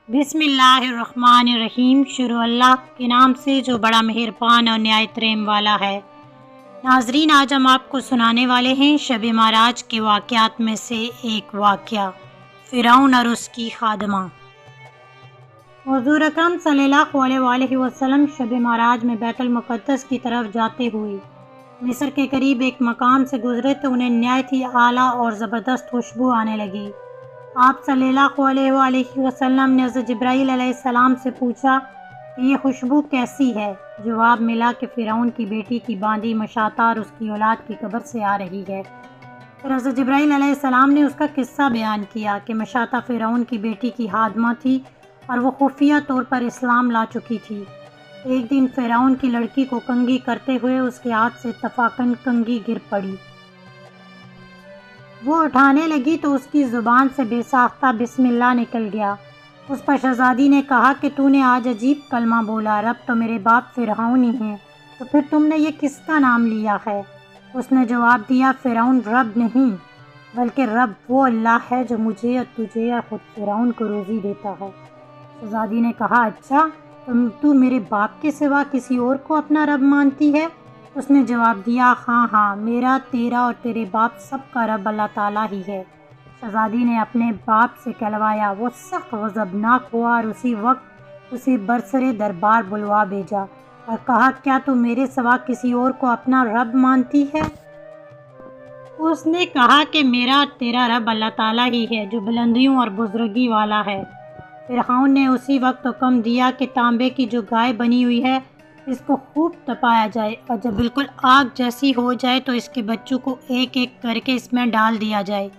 بسم اللہ الرحمن الرحیم۔ شروع اللہ کے نام سے جو بڑا مہربان اور نہایت رحم والا ہے۔ ناظرین، آج ہم آپ کو سنانے والے ہیں شب معراج کے واقعات میں سے ایک واقعہ، فرعون اور اس کی خادمہ۔ حضور اکرم صلی اللہ علیہ وآلہ وسلم شب معراج میں بیت المقدس کی طرف جاتے ہوئے مصر کے قریب ایک مقام سے گزرے تو انہیں نہایت ہی اعلیٰ اور زبردست خوشبو آنے لگی۔ آپ صلی اللہ علیہ وآلہ وسلم نے حضرت جبرائیل علیہ السلام سے پوچھا کہ یہ خوشبو کیسی ہے؟ جواب ملا کہ فرعون کی بیٹی کی باندھی مشاطہ اور اس کی اولاد کی قبر سے آ رہی ہے۔ پھر حضرت جبرائیل علیہ السلام نے اس کا قصہ بیان کیا کہ مشاطہ فرعون کی بیٹی کی خادمہ تھی اور وہ خفیہ طور پر اسلام لا چکی تھی۔ ایک دن فرعون کی لڑکی کو کنگھی کرتے ہوئے اس کے ہاتھ سے اتفاقاً کنگھی گر پڑی۔ وہ اٹھانے لگی تو اس کی زبان سے بے ساختہ بسم اللہ نکل گیا۔ اس پر شہزادی نے کہا کہ تو نے آج عجیب کلمہ بولا، رب تو میرے باپ فرعون ہی ہیں، تو پھر تم نے یہ کس کا نام لیا ہے؟ اس نے جواب دیا، فرعون رب نہیں بلکہ رب وہ اللہ ہے جو مجھے اور تجھے اور خود فرعون کو روزی دیتا ہے۔ شہزادی نے کہا، اچھا تو میرے باپ کے سوا کسی اور کو اپنا رب مانتی ہے؟ اس نے جواب دیا، ہاں، میرا، تیرا اور تیرے باپ سب کا رب اللہ تعالیٰ ہی ہے۔ شہزادی نے اپنے باپ سے کہلوایا۔ وہ سخت غضبناک ہوا اور اسی وقت اسے برسر دربار بلوا بھیجا اور کہا، کیا تو میرے سوا کسی اور کو اپنا رب مانتی ہے؟ اس نے کہا کہ میرا اور تیرا رب اللہ تعالیٰ ہی ہے جو بلندیوں اور بزرگی والا ہے۔ فرعون نے اسی وقت حکم دیا کہ تانبے کی جو گائے بنی ہوئی ہے اس کو خوب تپایا جائے اور جب بالکل آگ جیسی ہو جائے تو اس کے بچوں کو ایک ایک کر کے اس میں ڈال دیا جائے،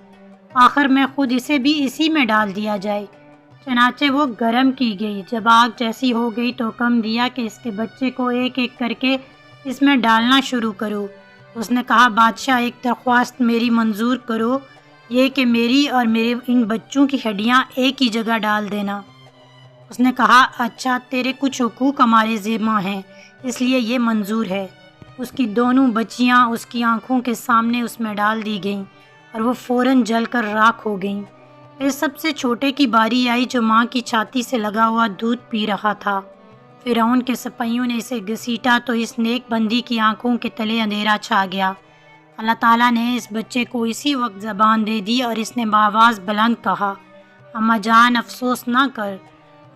آخر میں خود اسے بھی اسی میں ڈال دیا جائے۔ چنانچہ وہ گرم کی گئی۔ جب آگ جیسی ہو گئی تو حکم دیا کہ اس کے بچے کو ایک ایک کر کے اس میں ڈالنا شروع کرو۔ اس نے کہا، بادشاہ ایک درخواست میری منظور کرو، یہ کہ میری اور میرے ان بچوں کی ہڈیاں ایک ہی جگہ ڈال دینا۔ اس نے کہا، اچھا، تیرے کچھ حقوق ہمارے ذمہ ہیں اس لیے یہ منظور ہے۔ اس کی دونوں بچیاں اس کی آنکھوں کے سامنے اس میں ڈال دی گئیں اور وہ فوراً جل کر راکھ ہو گئیں۔ پھر سب سے چھوٹے کی باری آئی جو ماں کی چھاتی سے لگا ہوا دودھ پی رہا تھا۔ فرعون کے سپاہیوں نے اسے گھسیٹا تو اس نیک بندی کی آنکھوں کے تلے اندھیرا چھا گیا۔ اللہ تعالیٰ نے اس بچے کو اسی وقت زبان دے دی اور اس نے بآواز بلند کہا، اماں جان افسوس نہ کر،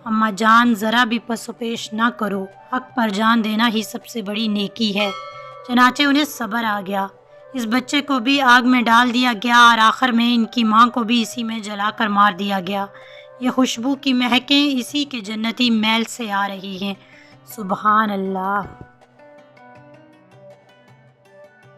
اماں جان ذرا بھی پس و پیش نہ کرو، حق پر جان دینا ہی سب سے بڑی نیکی ہے۔ چنانچہ انہیں صبر آ گیا۔ اس بچے کو بھی آگ میں ڈال دیا گیا اور آخر میں ان کی ماں کو بھی اسی میں جلا کر مار دیا گیا۔ یہ خوشبو کی مہکیں اسی کے جنتی میل سے آ رہی ہیں۔ سبحان اللہ۔